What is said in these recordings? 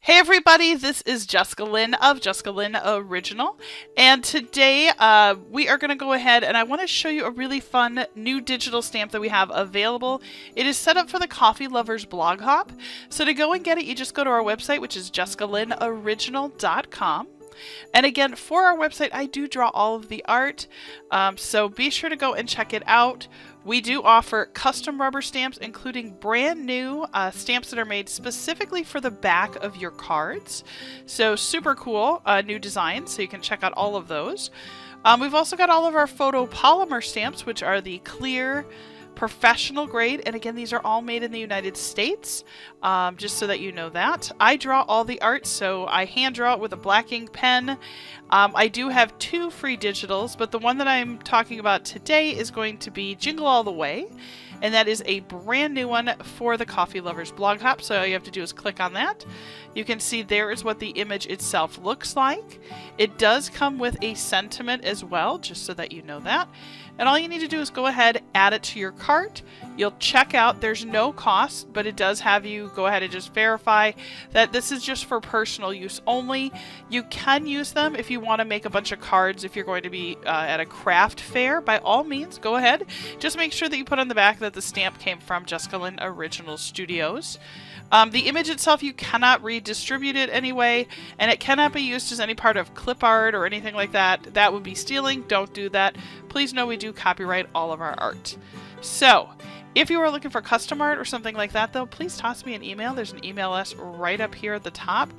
Hey everybody, this is Jessica Lynn of JessicaLynnOriginal, and today we are going to go ahead and I want to show you a really fun new digital stamp that we have available. It is set up for the coffee lovers blog hop, so to go and get it you just go to our website, which is JessicaLynnOriginal.com. And again, for our website, I do draw all of the art, so be sure to go and check it out. We do offer custom rubber stamps, including brand new stamps that are made specifically for the back of your cards. So super cool new designs, so you can check out all of those. We've also got all of our photopolymer stamps, which are the clear, professional grade, and again these are all made in the United States, just so that you know that. I draw all the art, so I hand draw it with a black ink pen. I do have two free digitals, but the one that I'm talking about today is going to be Jingle All the Way, and that is a brand new one for the Coffee Lovers blog hop, so all you have to do is click on that. You can see there is what the image itself looks like. It does come with a sentiment as well, just so that you know that. And all you need to do is go ahead, add it to your cart. You'll check out. There's no cost, but it does have you go ahead and just verify that this is just for personal use only. You can use them if you want to make a bunch of cards. If you're going to be at a craft fair, by all means, go ahead. Just make sure that you put on the back that the stamp came from Jessica Lynn Original Studios. The image itself, you cannot redistribute it anyway, and it cannot be used as any part of clip art or anything like that. That would be stealing. Don't do that. Please know we do copyright all of our art. So, if you are looking for custom art or something like that, though, please toss me an email. There's an email us right up here at the top.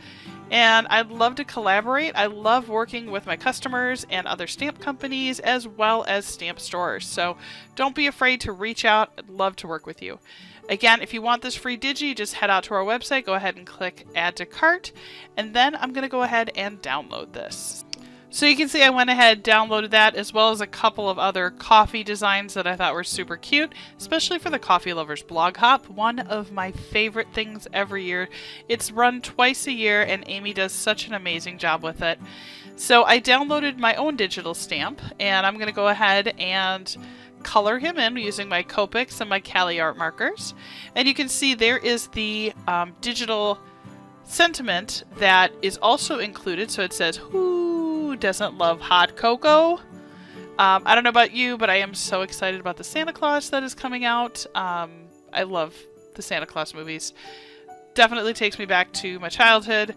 And I'd love to collaborate. I love working with my customers and other stamp companies as well as stamp stores. So don't be afraid to reach out. I'd love to work with you. Again, if you want this free digi, just head out to our website, go ahead and click Add to Cart, and then I'm going to go ahead and download this. So you can see I went ahead, downloaded that, as well as a couple of other coffee designs that I thought were super cute, especially for the Coffee Lovers blog hop, one of my favorite things every year. It's run twice a year, and Amy does such an amazing job with it. So I downloaded my own digital stamp, and I'm going to go ahead and color him in using my Copics and my Cali art markers. And you can see there is the digital sentiment that is also included. So it says, "Who doesn't love hot cocoa?" I don't know about you, but I am so excited about the Santa Claus that is coming out. I love the Santa Claus movies. Definitely takes me back to my childhood,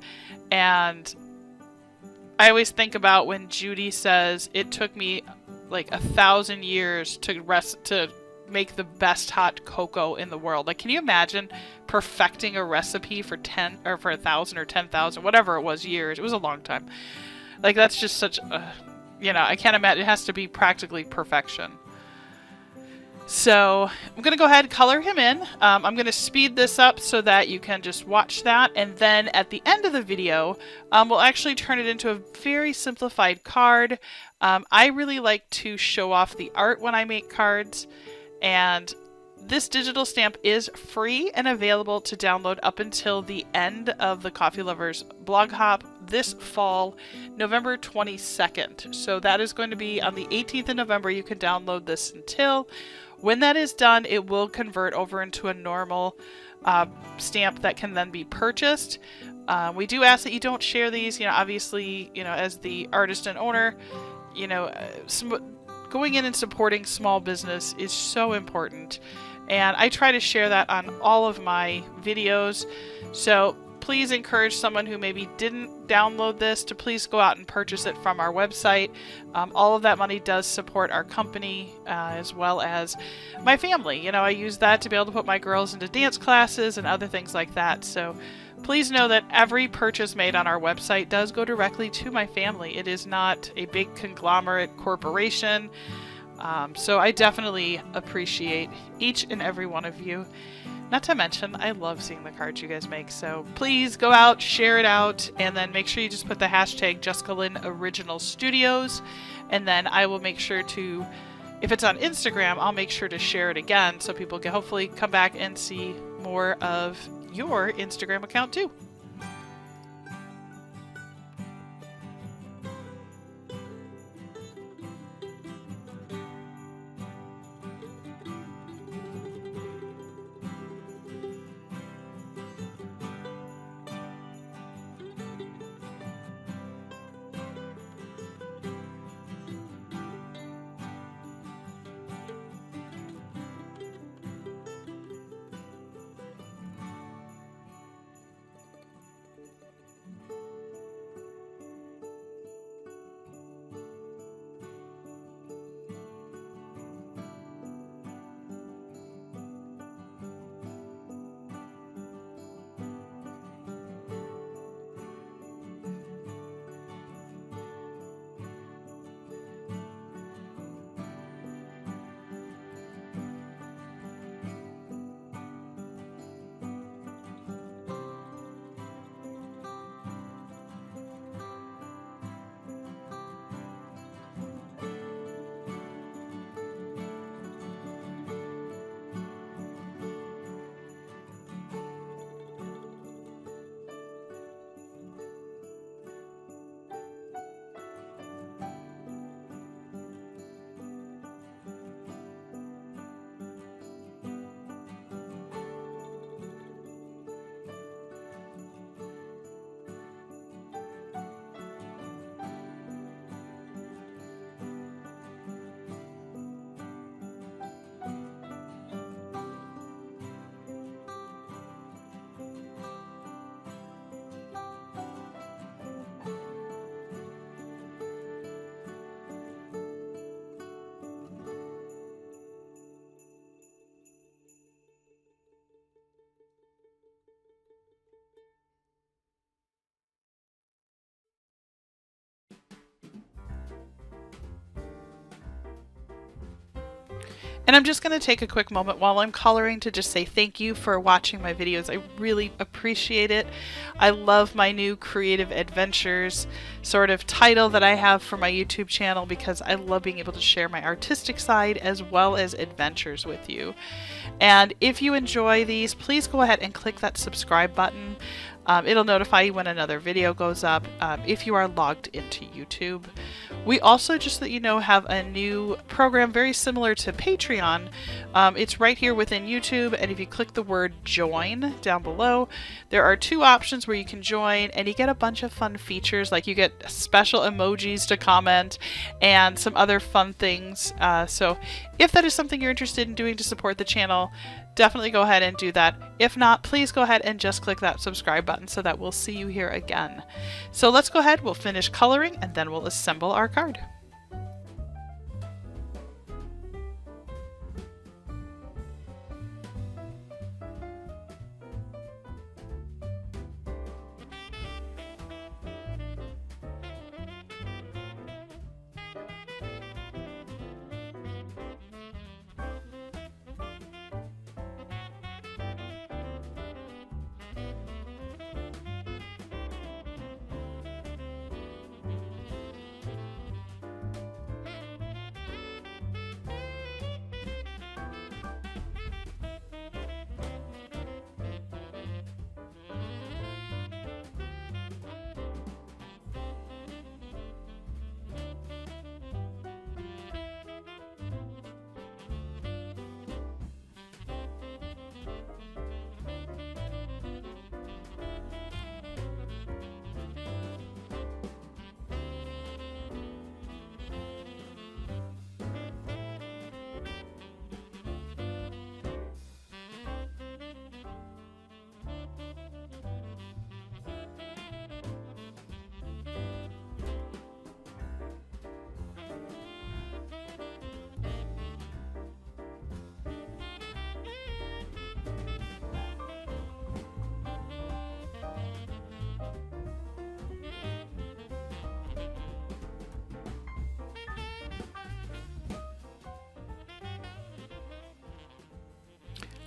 and I always think about when Judy says, "It took me like 1,000 years to make the best hot cocoa in the world." Like, can you imagine perfecting a recipe for 10 or for 1,000 or 10,000, whatever it was, years? It was a long time. Like, that's just such a, I can't imagine. It has to be practically perfection. So I'm going to go ahead and color him in. I'm going to speed this up so that you can just watch that. And then at the end of the video, we'll actually turn it into a very simplified card. I really like to show off the art when I make cards. And this digital stamp is free and available to download up until the end of the Coffee Lovers blog hop this fall, November 22nd. So that is going to be on the 18th of November. You can download this until. When that is done, it will convert over into a normal stamp that can then be purchased. We do ask that you don't share these, obviously, as the artist and owner, going in and supporting small business is so important. And I try to share that on all of my videos. So please encourage someone who maybe didn't download this to please go out and purchase it from our website. All of that money does support our company as well as my family. I use that to be able to put my girls into dance classes and other things like that. So please know that every purchase made on our website does go directly to my family. It is not a big conglomerate corporation. So I definitely appreciate each and every one of you. Not to mention, I love seeing the cards you guys make. So please go out, share it out, and then make sure you just put the hashtag JessicaLynnOriginal Studios. And then I will make sure to, if it's on Instagram, I'll make sure to share it again so people can hopefully come back and see more of your Instagram account too. And I'm just going to take a quick moment while I'm coloring to just say thank you for watching my videos. I really appreciate it. I love my new Creative Adventures sort of title that I have for my YouTube channel because I love being able to share my artistic side as well as adventures with you. And if you enjoy these, please go ahead and click that subscribe button. It'll notify you when another video goes up if you are logged into YouTube. We also, just so that you know, have a new program very similar to Patreon. It's right here within YouTube, and if you click the word join down below, there are two options where you can join, and you get a bunch of fun features, like you get special emojis to comment and some other fun things. So if that is something you're interested in doing to support the channel, definitely go ahead and do that. If not, please go ahead and just click that subscribe button so that we'll see you here again. So let's go ahead, we'll finish coloring, and then we'll assemble our card.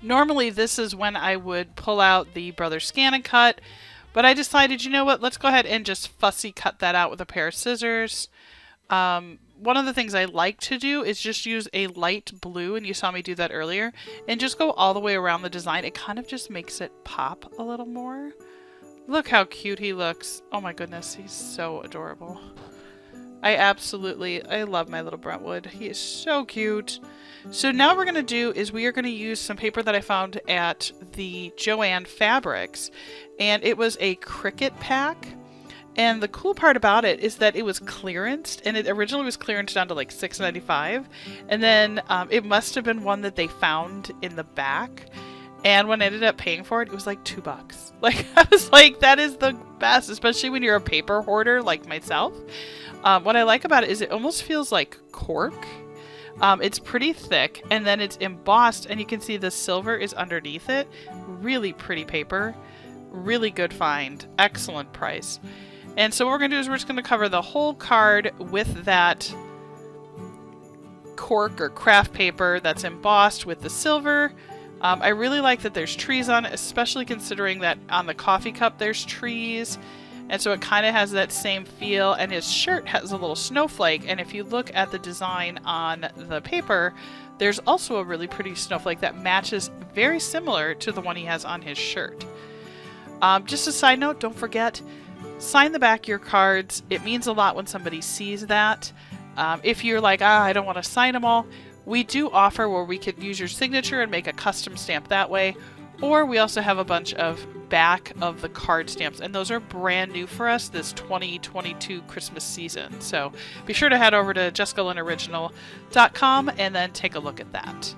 Normally this is when I would pull out the Brother Scan and Cut, but I decided, you know what, let's go ahead and just fussy cut that out with a pair of scissors. One of the things I like to do is just use a light blue, and you saw me do that earlier, and just go all the way around the design. It kind of just makes it pop a little more. Look how cute he looks. Oh my goodness, he's so adorable. I love my little Brentwood. He is so cute. So now what we're going to do is we are going to use some paper that I found at the Joann Fabrics, and it was a Cricut pack. And the cool part about it is that it was clearanced, and it originally was clearanced down to like $6.95, and then it must have been one that they found in the back. And when I ended up paying for it, it was like $2. Like, I was like, that is the best, especially when you're a paper hoarder like myself. What I like about it is it almost feels like cork. It's pretty thick, and then it's embossed, and you can see the silver is underneath it. Really pretty paper. Really good find. Excellent price. And so what we're going to do is we're just going to cover the whole card with that cork or craft paper that's embossed with the silver. I really like that there's trees on it, especially considering that on the coffee cup there's trees. And so it kind of has that same feel, and his shirt has a little snowflake, and if you look at the design on the paper, there's also a really pretty snowflake that matches very similar to the one he has on his shirt. Just a side note, don't forget, sign the back of your cards. It means a lot when somebody sees that. If you're like, I don't want to sign them all, we do offer where we could use your signature and make a custom stamp that way. Or we also have a bunch of back of the card stamps, and those are brand new for us this 2022 Christmas season. So be sure to head over to JessicaLynnOriginal.com and then take a look at that.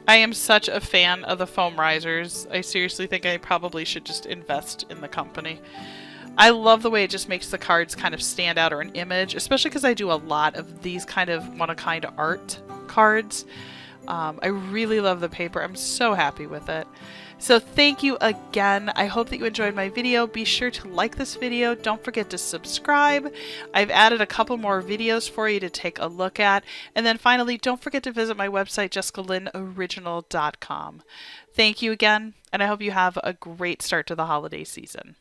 I am such a fan of the foam risers. I seriously think I probably should just invest in the company. I love the way it just makes the cards kind of stand out or an image, especially because I do a lot of these kind of one-of-a-kind art cards. I really love the paper. I'm so happy with it. So thank you again. I hope that you enjoyed my video. Be sure to like this video. Don't forget to subscribe. I've added a couple more videos for you to take a look at. And then finally, don't forget to visit my website, JessicaLynnOriginal.com. Thank you again, and I hope you have a great start to the holiday season.